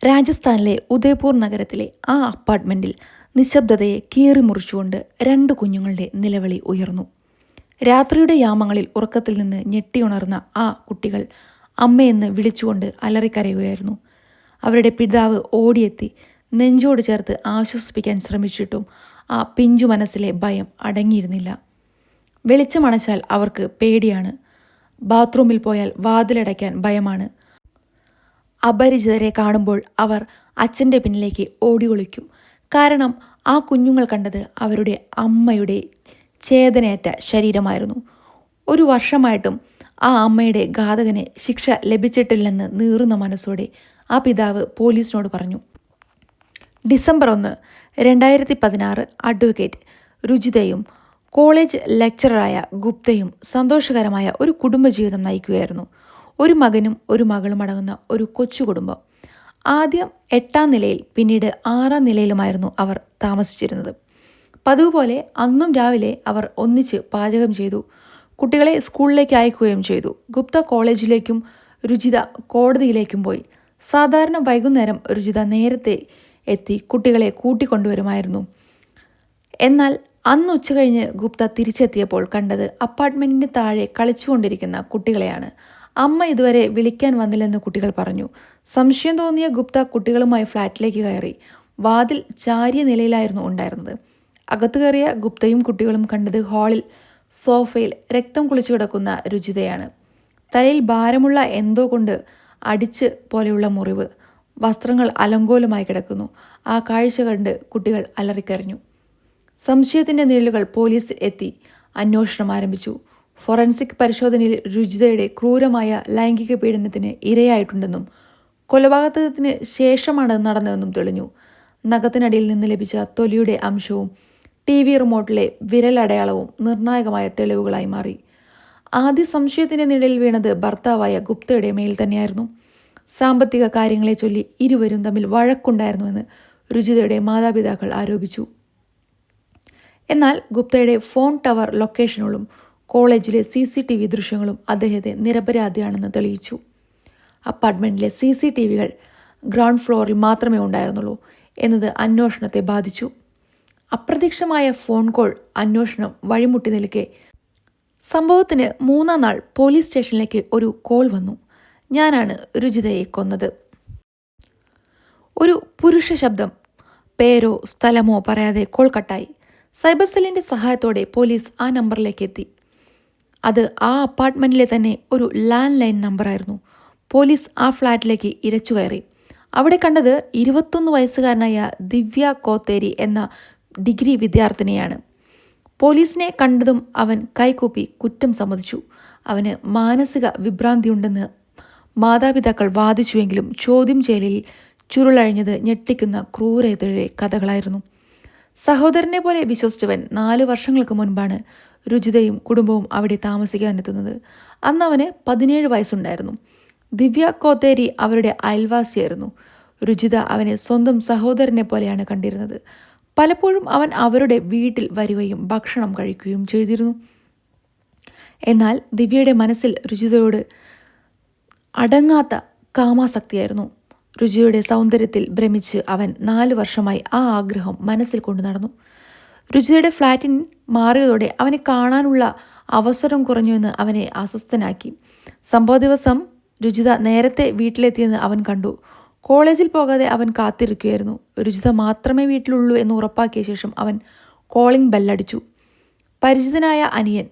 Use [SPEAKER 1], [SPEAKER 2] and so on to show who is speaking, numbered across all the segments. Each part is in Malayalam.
[SPEAKER 1] രാജസ്ഥാനിലെ ഉദയ്പൂർ നഗരത്തിലെ ആ അപ്പാർട്ട്മെന്റിൽ നിശബ്ദതയെ കീറിമുറിച്ചുകൊണ്ട് 2 കുഞ്ഞുങ്ങളുടെ നിലവിളി ഉയർന്നു. രാത്രിയുടെ യാമങ്ങളിൽ ഉറക്കത്തിൽ നിന്ന് ഞെട്ടിയുണർന്ന ആ കുട്ടികൾ അമ്മയെന്ന് വിളിച്ചുകൊണ്ട് അലറിക്കരയുകയായിരുന്നു. അവരുടെ പിതാവ് ഓടിയെത്തി നെഞ്ചോട് ചേർത്ത് ആശ്വസിപ്പിക്കാൻ ശ്രമിച്ചിട്ടും ആ പിഞ്ചു മനസ്സിലെ ഭയം അടങ്ങിയിരുന്നില്ല. വെളിച്ചമണച്ചാൽ അവർക്ക് പേടിയാണ്. ബാത്റൂമിൽ പോയാൽ വാതിലടയ്ക്കാൻ ഭയമാണ്. അപരിചിതരെ കാണുമ്പോൾ അവർ അച്ഛൻ്റെ പിന്നിലേക്ക് ഓടി ഒളിക്കും. കാരണം ആ കുഞ്ഞുങ്ങൾ കണ്ടത് അവരുടെ അമ്മയുടെ ചേതനയേറ്റ ശരീരമായിരുന്നു. 1 വർഷമായിട്ടും ആ അമ്മയുടെ ഘാതകന് ശിക്ഷ ലഭിച്ചിട്ടില്ലെന്ന് നീറുന്ന മനസ്സോടെ ആ പിതാവ് പോലീസിനോട് പറഞ്ഞു. ഡിസംബർ 1, 2016 അഡ്വക്കേറ്റ് രുചിതയും കോളേജ് ലെക്ചററായ ഗുപ്തയും സന്തോഷകരമായ ഒരു കുടുംബജീവിതം നയിക്കുകയായിരുന്നു. ഒരു മകനും ഒരു മകളും അടങ്ങുന്ന ഒരു കൊച്ചു കുടുംബം. ആദ്യം 8ാം നിലയിൽ പിന്നീട് 6ാം നിലയിലുമായിരുന്നു അവർ താമസിച്ചിരുന്നത്. പതിവ് പോലെ അന്നും രാവിലെ അവർ ഒന്നിച്ച് പാചകം ചെയ്തു. കുട്ടികളെ സ്കൂളിലേക്ക് അയക്കുകയും ചെയ്തു. ഗുപ്ത കോളേജിലേക്കും രുചിത കോടതിയിലേക്കും പോയി. സാധാരണ വൈകുന്നേരം രുചിത നേരത്തെ എത്തി കുട്ടികളെ കൂട്ടിക്കൊണ്ടുവരുമായിരുന്നു. എന്നാൽ അന്ന് ഉച്ചകഴിഞ്ഞ് ഗുപ്ത തിരിച്ചെത്തിയപ്പോൾ കണ്ടത് അപ്പാർട്ട്മെന്റിന് താഴെ കളിച്ചുകൊണ്ടിരിക്കുന്ന കുട്ടികളെയാണ്. അമ്മ ഇതുവരെ വിളിക്കാൻ വന്നില്ലെന്ന് കുട്ടികൾ പറഞ്ഞു. സംശയം തോന്നിയ ഗുപ്ത കുട്ടികളുമായി ഫ്ലാറ്റിലേക്ക് കയറി. വാതിൽ ചാരിയ നിലയിലായിരുന്നു ഉണ്ടായിരുന്നത്. അകത്ത് കയറിയ ഗുപ്തയും കുട്ടികളും കണ്ടത് ഹാളിൽ സോഫയിൽ രക്തം കുളിച്ചു കിടക്കുന്ന രുചിതയാണ്. തലയിൽ ഭാരമുള്ള എന്തോ കൊണ്ട് അടിച്ച് പോലെയുള്ള മുറിവ്. വസ്ത്രങ്ങൾ അലങ്കോലമായി കിടക്കുന്നു. ആ കാഴ്ച കണ്ട് കുട്ടികൾ അലറിക്കരഞ്ഞു. സംശയത്തിൻ്റെ നിഴലുകൾ പോലീസ് എത്തി അന്വേഷണം ആരംഭിച്ചു. ഫോറൻസിക് പരിശോധനയിൽ രുചിതയുടെ ക്രൂരമായ ലൈംഗിക പീഡനത്തിന് ഇരയായിട്ടുണ്ടെന്നും കൊലപാതകത്തിന് ശേഷമാണ് നടന്നതെന്നും തെളിഞ്ഞു. നഖത്തിനടിയിൽ നിന്ന് ലഭിച്ച തൊലിയുടെ അംശവും TV റിമോട്ടിലെ വിരലടയാളവും നിർണായകമായ തെളിവുകളായി മാറി. ആദ്യ സംശയത്തിൻ്റെ നിഴലിൽ വീണത് ഭർത്താവായ ഗുപ്തയുടെ മേൽ തന്നെയായിരുന്നു. സാമ്പത്തിക കാര്യങ്ങളെ ചൊല്ലി ഇരുവരും തമ്മിൽ വഴക്കുണ്ടായിരുന്നുവെന്ന് രുചിതയുടെ മാതാപിതാക്കൾ ആരോപിച്ചു. എന്നാൽ ഗുപ്തയുടെ ഫോൺ ടവർ ലൊക്കേഷനുകളും കോളേജിലെ CCTV ദൃശ്യങ്ങളും അദ്ദേഹത്തെ നിരപരാധിയാണെന്ന് തെളിയിച്ചു. അപ്പാർട്ട്മെൻറ്റിലെ CCTVകൾ ഗ്രൗണ്ട് ഫ്ലോറിൽ മാത്രമേ ഉണ്ടായിരുന്നുള്ളൂ എന്നത് അന്വേഷണത്തെ ബാധിച്ചു. അപ്രത്യക്ഷമായ ഫോൺ കോൾ അന്വേഷണം വഴിമുട്ടി നിൽക്കെ സംഭവത്തിന് 3ാം നാൾ പോലീസ് സ്റ്റേഷനിലേക്ക് ഒരു കോൾ വന്നു. ഞാനാണ് രുചിതയെ കൊന്നത്. ഒരു പുരുഷ ശബ്ദം. പേരോ സ്ഥലമോ പറയാതെ കോൾ കട്ടായി. സൈബർ സെല്ലിൻ്റെ സഹായത്തോടെ പോലീസ് ആ നമ്പറിലേക്ക് എത്തി. അത് ആ അപ്പാർട്ട്മെൻറ്റിലെ തന്നെ ഒരു ലാൻഡ് ലൈൻ നമ്പറായിരുന്നു. പോലീസ് ആ ഫ്ലാറ്റിലേക്ക് ഇരച്ചു കയറി. അവിടെ കണ്ടത് 21 വയസ്സുകാരനായ ദിവ്യ കോത്തേരി എന്ന ഡിഗ്രി വിദ്യാർത്ഥിനിയാണ്. പോലീസിനെ കണ്ടതും അവൻ കൈകൂപ്പി കുറ്റം സമ്മതിച്ചു. അവന് മാനസിക വിഭ്രാന്തിയുണ്ടെന്ന് മാതാപിതാക്കൾ വാദിച്ചുവെങ്കിലും ചോദ്യം ചെയ്യലിൽ ചുരുളഴിഞ്ഞത് ഞെട്ടിക്കുന്ന ക്രൂരതയുടെ കഥകളായിരുന്നു. സഹോദരനെ പോലെ വിശ്വസിച്ചവൻ 4 വർഷങ്ങൾക്ക് മുൻപാണ് രുചിതയും കുടുംബവും അവിടെ താമസിക്കാനെത്തുന്നത്. അന്ന് അവന് 17 വയസ്സുണ്ടായിരുന്നു. ദിവ്യ കോത്തേരി അവരുടെ അയൽവാസിയായിരുന്നു. രുചിത അവനെ സ്വന്തം സഹോദരനെ പോലെയാണ് കണ്ടിരുന്നത്. പലപ്പോഴും അവൻ അവരുടെ വീട്ടിൽ വരികയും ഭക്ഷണം കഴിക്കുകയും ചെയ്തിരുന്നു. എന്നാൽ ദിവ്യയുടെ മനസ്സിൽ രുചിതയോട് അടങ്ങാത്ത കാമാസക്തിയായിരുന്നു. രുചിയുടെ സൗന്ദര്യത്തിൽ ഭ്രമിച്ച് അവൻ 4 വർഷമായി ആ ആഗ്രഹം മനസ്സിൽ കൊണ്ടു നടന്നു. രുചിയുടെ ഫ്ലാറ്റിൽ മാറിയതോടെ അവനെ കാണാനുള്ള അവസരം കുറഞ്ഞുവെന്ന് അവനെ അസ്വസ്ഥനാക്കി. സംഭവ ദിവസം രുചിത നേരത്തെ വീട്ടിലെത്തിയെന്ന് അവൻ കണ്ടു. കോളേജിൽ പോകാതെ അവൻ കാത്തിരിക്കുകയായിരുന്നു. രുചിത മാത്രമേ വീട്ടിലുള്ളൂ എന്ന് ഉറപ്പാക്കിയ ശേഷം അവൻ കോളിംഗ് ബെല്ലടിച്ചു. പരിചിതനായ അനിയൻ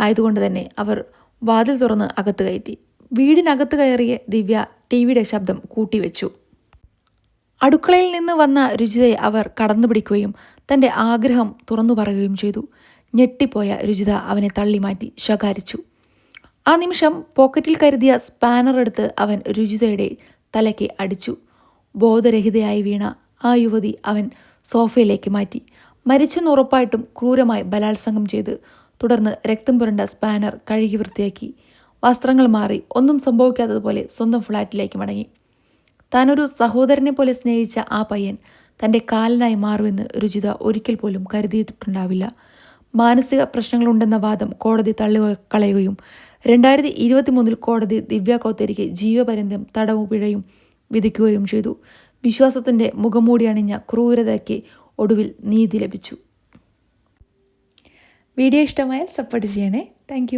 [SPEAKER 1] ആയതുകൊണ്ട് തന്നെ അവർ വാതിൽ തുറന്ന് അകത്ത് കയറ്റി. വീടിനകത്ത് കയറിയ ദിവ്യ TVയുടെ ശബ്ദം കൂട്ടിവെച്ചു. അടുക്കളയിൽ നിന്ന് വന്ന രുചിതയെ അവർ കടന്നുപിടിക്കുകയും തൻ്റെ ആഗ്രഹം തുറന്നു പറയുകയും ചെയ്തു. ഞെട്ടിപ്പോയ രുചിത അവനെ തള്ളിമാറ്റി ശകാരിച്ചു. ആ നിമിഷം പോക്കറ്റിൽ കരുതിയ സ്പാനർ എടുത്ത് അവൻ രുചിതയുടെ തലയ്ക്ക് അടിച്ചു. ബോധരഹിതയായി വീണ ആ യുവതി അവൻ സോഫയിലേക്ക് മാറ്റി. മരിച്ചെന്ന് ഉറപ്പായിട്ടും ക്രൂരമായി ബലാത്സംഗം ചെയ്ത് തുടർന്ന് രക്തം പുരണ്ട സ്പാനർ കഴുകി വൃത്തിയാക്കി. വസ്ത്രങ്ങൾ മാറി ഒന്നും സംഭവിക്കാത്തതുപോലെ സ്വന്തം ഫ്ലാറ്റിലേക്ക് മടങ്ങി. താനൊരു സഹോദരനെ പോലെ സ്നേഹിച്ച ആ പയ്യൻ തൻ്റെ കാലനായി മാറുമെന്ന് രുചിത ഒരിക്കൽ പോലും കരുതിയിട്ടുണ്ടാവില്ല. മാനസിക പ്രശ്നങ്ങളുണ്ടെന്ന വാദം കോടതി തള്ളിക്കളയുകയും 2023 കോടതി ദിവ്യ കോത്തേരിക്ക് ജീവപര്യന്തം തടവും പിഴയും വിധിക്കുകയും ചെയ്തു. വിശ്വാസത്തിൻ്റെ മുഖംമൂടി അണിഞ്ഞ ക്രൂരതയ്ക്ക് ഒടുവിൽ നീതി ലഭിച്ചു. വീഡിയോ ഇഷ്ടമായാൽ സപ്പോർട്ട് ചെയ്യണേ. താങ്ക്